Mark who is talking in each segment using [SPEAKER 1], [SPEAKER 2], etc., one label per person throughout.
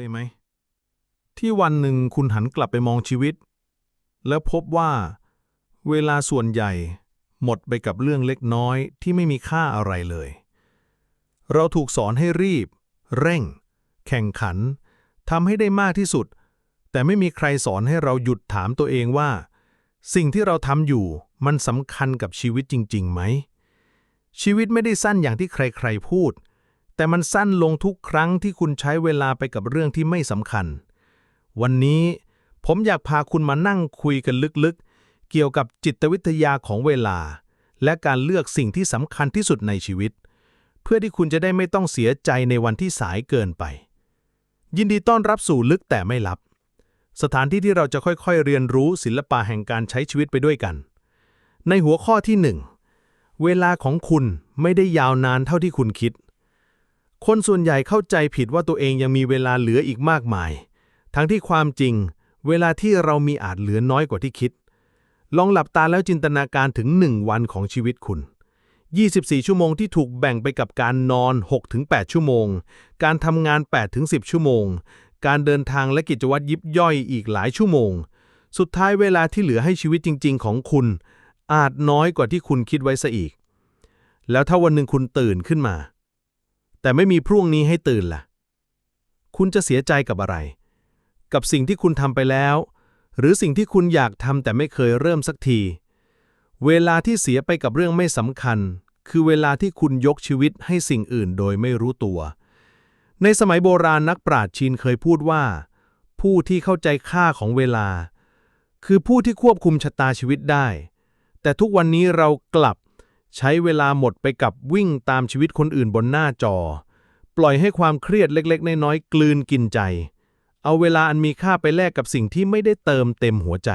[SPEAKER 1] ยไหมที่วันหนึ่งคุณหันกลับไปมองชีวิตแล้วพบว่าเวลาส่วนใหญ่หมดไปกับเรื่องเล็กน้อยที่ไม่มีค่าอะไรเลยเราถูกสอนให้รีบเร่งแข่งขันทำให้ได้มากที่สุดแต่ไม่มีใครสอนให้เราหยุดถามตัวเองว่าสิ่งที่เราทำอยู่มันสำคัญกับชีวิตจริงๆไหมชีวิตไม่ได้สั้นอย่างที่ใครๆพูดแต่มันสั้นลงทุกครั้งที่คุณใช้เวลาไปกับเรื่องที่ไม่สำคัญวันนี้ผมอยากพาคุณมานั่งคุยกันลึกๆเกี่ยวกับจิตวิทยาของเวลาและการเลือกสิ่งที่สำคัญที่สุดในชีวิตเพื่อที่คุณจะได้ไม่ต้องเสียใจในวันที่สายเกินไปยินดีต้อนรับสู่ลึกแต่ไม่ลับสถานที่ที่เราจะค่อยๆเรียนรู้ศิลปะแห่งการใช้ชีวิตไปด้วยกันในหัวข้อที่1เวลาของคุณไม่ได้ยาวนานเท่าที่คุณคิดคนส่วนใหญ่เข้าใจผิดว่าตัวเองยังมีเวลาเหลืออีกมากมายทั้งที่ความจริงเวลาที่เรามีอาจเหลือน้อยกว่าที่คิดลองหลับตาแล้วจินตนาการถึง1วันของชีวิตคุณ24ชั่วโมงที่ถูกแบ่งไปกับการนอน 6-8 ชั่วโมงการทำงาน 8-10 ชั่วโมงการเดินทางและกิจวัตรยิบย่อยอีกหลายชั่วโมงสุดท้ายเวลาที่เหลือให้ชีวิตจริงๆของคุณอาจน้อยกว่าที่คุณคิดไว้ซะอีกแล้วถ้าวันหนึ่งคุณตื่นขึ้นมาแต่ไม่มีพรุ่งนี้ให้ตื่นล่ะคุณจะเสียใจกับอะไรกับสิ่งที่คุณทำไปแล้วหรือสิ่งที่คุณอยากทำแต่ไม่เคยเริ่มสักทีเวลาที่เสียไปกับเรื่องไม่สำคัญคือเวลาที่คุณยกชีวิตให้สิ่งอื่นโดยไม่รู้ตัวในสมัยโบราณนักปราชญ์จีนเคยพูดว่าผู้ที่เข้าใจค่าของเวลาคือผู้ที่ควบคุมชะตาชีวิตได้แต่ทุกวันนี้เรากลับใช้เวลาหมดไปกับวิ่งตามชีวิตคนอื่นบนหน้าจอปล่อยให้ความเครียดเล็กๆน้อยๆกลืนกินใจเอาเวลาอันมีค่าไปแลกกับสิ่งที่ไม่ได้เติมเต็มหัวใจ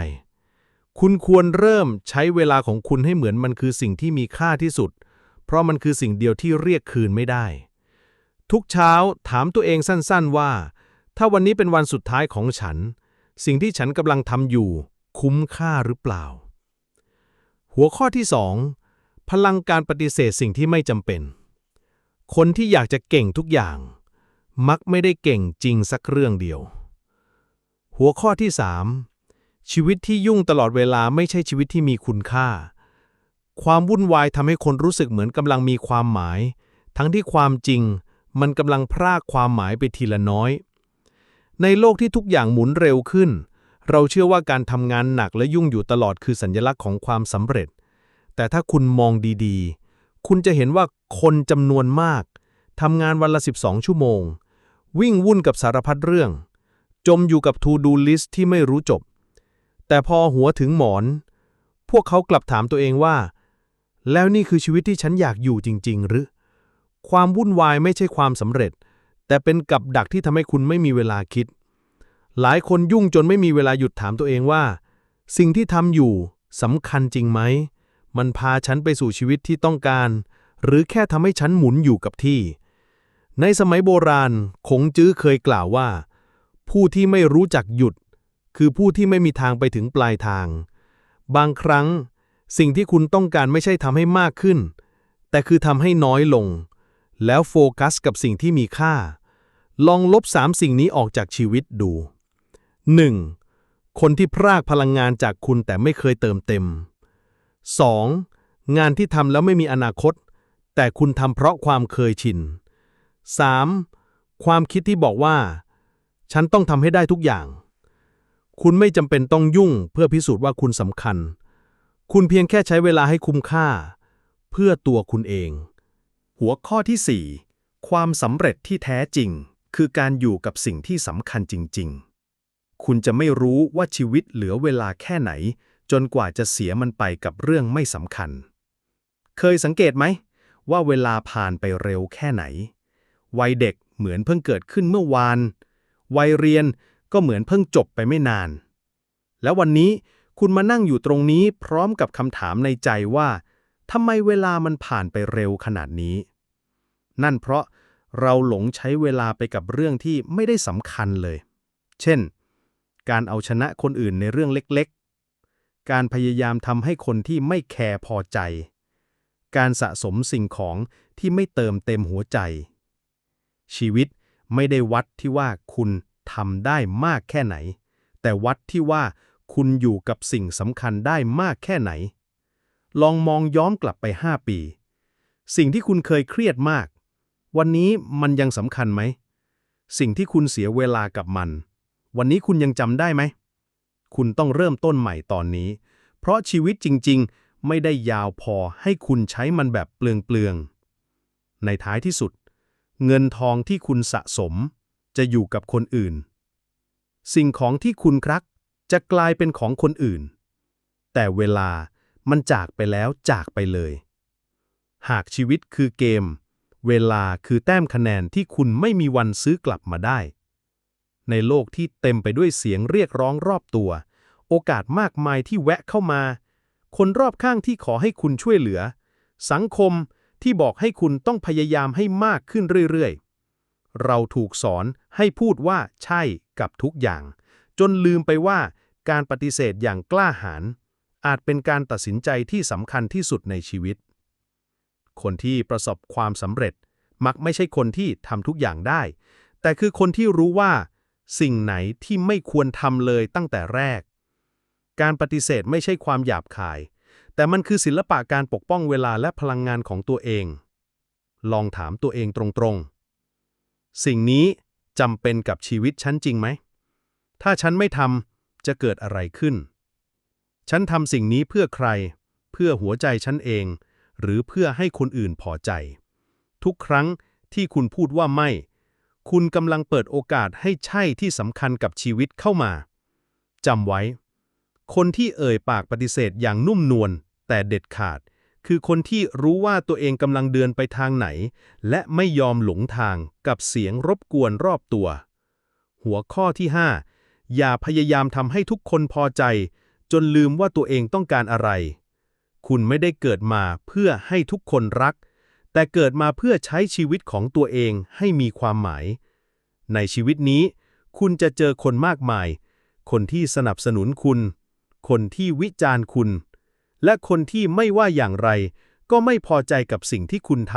[SPEAKER 1] คุณควรเริ่มใช้เวลาของคุณให้เหมือนมันคือสิ่งที่มีค่าที่สุดเพราะมันคือสิ่งเดียวที่เรียกคืนไม่ได้ทุกเช้าถามตัวเองสั้นๆว่าถ้าวันนี้เป็นวันสุดท้ายของฉันสิ่งที่ฉันกำลังทำอยู่คุ้มค่าหรือเปล่าหัวข้อที่2พลังการปฏิเสธสิ่งที่ไม่จำเป็นคนที่อยากจะเก่งทุกอย่างมักไม่ได้เก่งจริงสักเรื่องเดียวหัวข้อที่3ชีวิตที่ยุ่งตลอดเวลาไม่ใช่ชีวิตที่มีคุณค่าความวุ่นวายทำให้คนรู้สึกเหมือนกำลังมีความหมายทั้งที่ความจริงมันกำลังพรากความหมายไปทีละน้อยในโลกที่ทุกอย่างหมุนเร็วขึ้นเราเชื่อว่าการทำงานหนักและยุ่งอยู่ตลอดคือสัญลักษณ์ของความสำเร็จแต่ถ้าคุณมองดีๆคุณจะเห็นว่าคนจำนวนมากทำงานวันละ12ชั่วโมงวิ่งวุ่นกับสารพัดเรื่องจมอยู่กับ To Do List ที่ไม่รู้จบแต่พอหัวถึงหมอนพวกเขากลับถามตัวเองว่าแล้วนี่คือชีวิตที่ฉันอยากอยู่จริงๆหรือความวุ่นวายไม่ใช่ความสำเร็จแต่เป็นกับดักที่ทำให้คุณไม่มีเวลาคิดหลายคนยุ่งจนไม่มีเวลาหยุดถามตัวเองว่าสิ่งที่ทำอยู่สำคัญจริงไหมมันพาฉันไปสู่ชีวิตที่ต้องการหรือแค่ทำให้ฉันหมุนอยู่กับที่ในสมัยโบราณคงจื้อเคยกล่าวว่าผู้ที่ไม่รู้จักหยุดคือผู้ที่ไม่มีทางไปถึงปลายทางบางครั้งสิ่งที่คุณต้องการไม่ใช่ทำให้มากขึ้นแต่คือทำให้น้อยลงแล้วโฟกัสกับสิ่งที่มีค่าลองลบ3สิ่งนี้ออกจากชีวิตดู 1. คนที่พรากพลังงานจากคุณแต่ไม่เคยเติมเต็ม 2. งานที่ทำแล้วไม่มีอนาคตแต่คุณทำเพราะความเคยชิน 3. ความคิดที่บอกว่าฉันต้องทำให้ได้ทุกอย่างคุณไม่จำเป็นต้องยุ่งเพื่อพิสูจน์ว่าคุณสำคัญคุณเพียงแค่ใช้เวลาให้คุ้มค่าเพื่อตัวคุณเอง
[SPEAKER 2] หัวข้อที่4ความสำเร็จที่แท้จริงคือการอยู่กับสิ่งที่สำคัญจริงๆคุณจะไม่รู้ว่าชีวิตเหลือเวลาแค่ไหนจนกว่าจะเสียมันไปกับเรื่องไม่สำคัญเคยสังเกตไหมว่าเวลาผ่านไปเร็วแค่ไหนวัยเด็กเหมือนเพิ่งเกิดขึ้นเมื่อวานวัยเรียนก็เหมือนเพิ่งจบไปไม่นานแล้ววันนี้คุณมานั่งอยู่ตรงนี้พร้อมกับคำถามในใจว่าทำไมเวลามันผ่านไปเร็วขนาดนี้นั่นเพราะเราหลงใช้เวลาไปกับเรื่องที่ไม่ได้สำคัญเลยเช่นการเอาชนะคนอื่นในเรื่องเล็กๆการพยายามทำให้คนที่ไม่แคร์พอใจการสะสมสิ่งของที่ไม่เติมเต็มหัวใจชีวิต ไม่ได้วัดที่ว่าคุณทำได้มากแค่ไหน แต่วัดที่ว่าคุณอยู่กับสิ่งสำคัญได้มากแค่ไหน ลองมองย้อนกลับไป 5 ปี สิ่งที่คุณเคยเครียดมาก วันนี้มันยังสำคัญไหม สิ่งที่คุณเสียเวลากับมัน วันนี้คุณยังจำได้ไหม คุณต้องเริ่มต้นใหม่ตอนนี้ เพราะชีวิตจริงๆไม่ได้ยาวพอให้คุณใช้มันแบบเปลืองๆในท้ายที่สุด เงินทองที่คุณสะสมจะอยู่กับคนอื่น สิ่งของที่คุณรักจะกลายเป็นของคนอื่น แต่เวลามันจากไปแล้วจากไปเลย หากชีวิตคือเกม เวลาคือแต้มคะแนนที่คุณไม่มีวันซื้อกลับมาได้ ในโลกที่เต็มไปด้วยเสียงเรียกร้องรอบตัว โอกาสมากมายที่แวะเข้ามา คนรอบข้างที่ขอให้คุณช่วยเหลือ สังคมที่บอกให้คุณต้องพยายามให้มากขึ้นเรื่อยๆ เราถูกสอนให้พูดว่าใช่กับทุกอย่าง จนลืมไปว่าการปฏิเสธอย่างกล้าหาญอาจเป็นการตัดสินใจที่สำคัญที่สุดในชีวิต คนที่ประสบความสำเร็จมักไม่ใช่คนที่ทำทุกอย่างได้ แต่คือคนที่รู้ว่าสิ่งไหนที่ไม่ควรทำเลยตั้งแต่แรก การปฏิเสธไม่ใช่ความหยาบคาย แต่มันคือศิลปะการปกป้องเวลาและพลังงานของตัวเอง ลองถามตัวเองตรงๆ สิ่งนี้จำเป็นกับชีวิตฉันจริงไหม ถ้าฉันไม่ทำจะเกิดอะไรขึ้น ฉันทำสิ่งนี้เพื่อใคร เพื่อหัวใจฉันเอง หรือเพื่อให้คนอื่นพอใจ ทุกครั้งที่คุณพูดว่าไม่ คุณกำลังเปิดโอกาสให้ใช่ที่สำคัญกับชีวิตเข้ามา จำไว้ คนที่เอ่ยปากปฏิเสธอย่างนุ่มนวลแต่เด็ดขาด คือคนที่รู้ว่าตัวเองกำลังเดินไปทางไหน และไม่ยอมหลงทางกับเสียงรบกวนรอบตัว หัวข้อที่ 5 อย่าพยายามทำให้ทุกคนพอใจ จนลืมว่าตัวเองต้องการอะไร คุณไม่ได้เกิดมาเพื่อให้ทุกคนรัก แต่เกิดมาเพื่อใช้ชีวิตของตัวเองให้มีความหมาย ในชีวิตนี้ คุณจะเจอคนมากมาย คนที่สนับสนุนคุณ คนที่วิจารณ์คุณ และคนที่ไม่ว่าอย่างไร ก็ไม่พอใจกับสิ่งที่คุณท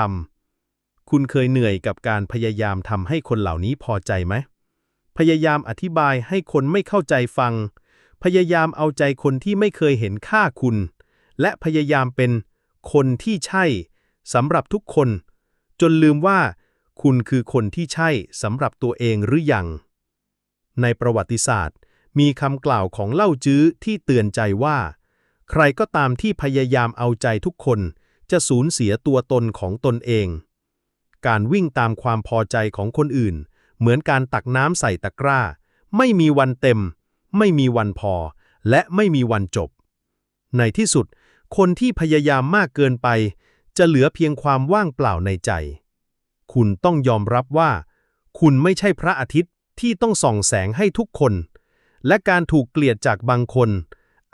[SPEAKER 2] ำ คุณเคยเหนื่อยกับการพยายามทำให้คนเหล่านี้พอใจไหม พยายามอธิบายให้คนไม่เข้าใจฟัง พยายามเอาใจคนที่ไม่เคยเห็นค่าคุณ และพยายามเป็นคนที่ใช่สำหรับทุกคน จนลืมว่าคุณคือคนที่ใช่สำหรับตัวเองหรือยัง ในประวัติศาสตร์มีคำกล่าวของเล่าจื้อที่เตือนใจว่า ใครก็ตามที่พยายามเอาใจทุกคนจะสูญเสียตัวตนของตนเอง การวิ่งตามความพอใจของคนอื่นเหมือนการตักน้ำใส่ตะกร้า ไม่มีวันเต็ม ไม่มีวันพอ และไม่มีวันจบ ในที่สุดคนที่พยายามมากเกินไปจะเหลือเพียงความว่างเปล่าในใจ คุณต้องยอมรับว่า คุณไม่ใช่พระอาทิตย์ที่ต้องส่องแสงให้ทุกคน และการถูกเกลียดจากบางคน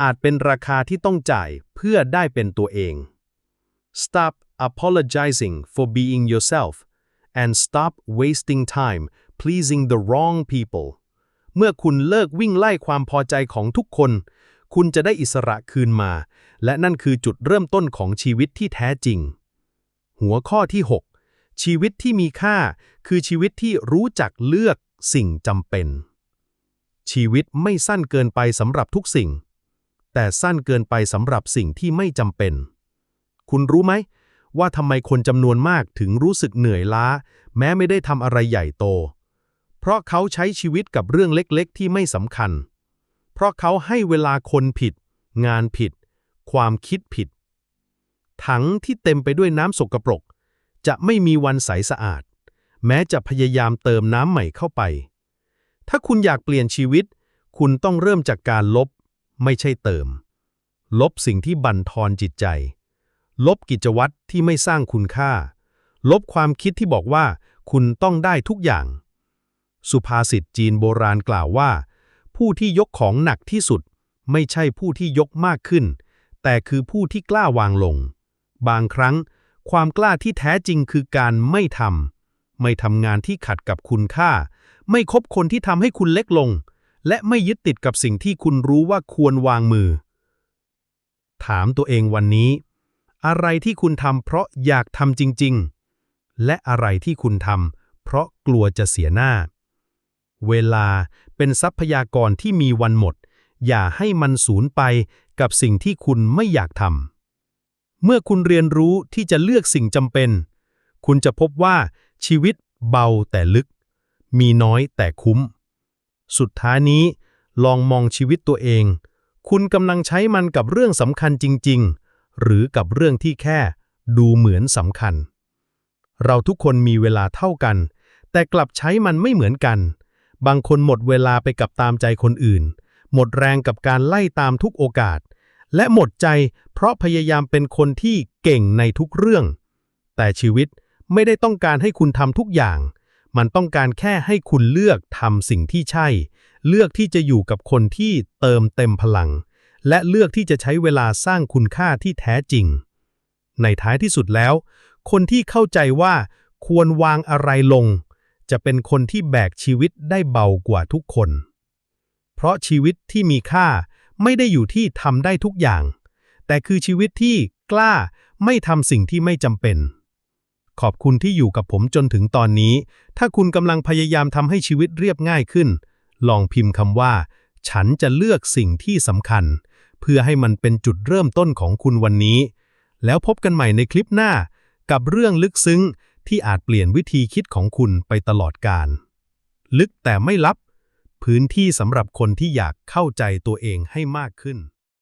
[SPEAKER 2] อาจเป็นราคาที่ต้องจ่ายเพื่อได้เป็นตัวเอง Stop apologizing for being yourself and stop wasting time pleasing the wrong people เมื่อคุณเลิกวิ่งไล่ความพอใจของทุกคน คุณจะได้อิสระคืนมา และนั่นคือจุดเริ่มต้นของชีวิตที่แท้จริง หัวข้อที่ 6 ชีวิตที่มีค่าคือชีวิตที่รู้จักเลือกสิ่งจำเป็น ชีวิตไม่สั้นเกินไปสำหรับทุกสิ่ง แต่สั้นเกินไปสำหรับสิ่งที่ไม่จำเป็น คุณรู้ไหมว่าทำไมคนจำนวนมากถึงรู้สึกเหนื่อยล้า แม้ไม่ได้ทำอะไรใหญ่โต เพราะเขาใช้ชีวิตกับเรื่องเล็กๆที่ไม่สำคัญ เพราะเขาให้เวลาคนผิด งานผิด ความคิดผิด ถังที่เต็มไปด้วยน้ำสกปรกจะไม่มีวันใสสะอาด แม้จะพยายามเติมน้ำใหม่เข้าไป ถ้าคุณอยากเปลี่ยนชีวิต คุณต้องเริ่มจากการลบ ไม่ใช่เติม ลบสิ่งที่บั่นทอนจิตใจ ลบกิจวัตรที่ไม่สร้างคุณค่า ลบความคิดที่บอกว่าคุณต้องได้ทุกอย่าง สุภาษิตจีนโบราณกล่าวว่า ผู้ที่ยกของหนักที่สุดไม่ใช่ผู้ที่ยกมากขึ้น แต่คือผู้ที่กล้าวางลง บางครั้งความกล้าที่แท้จริงคือการไม่ทำงานที่ขัดกับคุณค่า ไม่คบคนที่ทำให้คุณเล็กลง และไม่ยึดติดกับสิ่งที่คุณรู้ว่าควรวางมือ ถามตัวเองวันนี้ อะไรที่คุณทำเพราะอยากทำจริงๆ และอะไรที่คุณทำ เพราะกลัวจะเสียหน้า เวลาเป็นทรัพยากรที่มีวันหมด อย่าให้มันสูญไปกับสิ่งที่คุณไม่อยากทำ เมื่อคุณเรียนรู้ที่จะเลือกสิ่งจำเป็น คุณจะพบว่าชีวิตเบาแต่ลึก มีน้อยแต่คุ้ม สุดท้ายนี้ลองมองชีวิตตัวเอง คุณกำลังใช้มันกับเรื่องสำคัญจริงๆ หรือกับเรื่องที่แค่ดูเหมือนสำคัญ เราทุกคนมีเวลาเท่ากัน แต่กลับใช้มันไม่เหมือนกัน บางคนหมดเวลาไปกับตามใจคนอื่น หมดแรงกับการไล่ตามทุกโอกาส และหมดใจเพราะพยายามเป็นคนที่เก่งในทุกเรื่อง แต่ชีวิตไม่ได้ต้องการให้คุณทำทุกอย่าง มันต้องการแค่ให้คุณเลือกทำสิ่งที่ใช่ เลือกที่จะอยู่กับคนที่เติมเต็มพลัง และเลือกที่จะใช้เวลาสร้างคุณค่าที่แท้จริง ในท้ายที่สุดแล้ว คนที่เข้าใจว่าควรวางอะไรลง จะเป็นคนที่แบกชีวิตได้เบากว่าทุกคน เพราะชีวิตที่มีค่าไม่ได้อยู่ที่ทำได้ทุกอย่าง แต่คือชีวิตที่กล้าไม่ทำสิ่งที่ไม่จำเป็น ขอบคุณที่อยู่กับผมจนถึงตอนนี้ ถ้าคุณกำลังพยายามทำให้ชีวิตเรียบง่ายขึ้น ลองพิมพ์คำว่า ฉันจะเลือกสิ่งที่สำคัญ เพื่อให้มันเป็นจุดเริ่มต้นของคุณวันนี้ แล้วพบกันใหม่ในคลิปหน้า กับเรื่องลึกซึ้งที่อาจเปลี่ยนวิธีคิดของคุณไปตลอดกาล ลึกแต่ไม่ลับ พื้นที่สำหรับคนที่อยากเข้าใจตัวเองให้มากขึ้น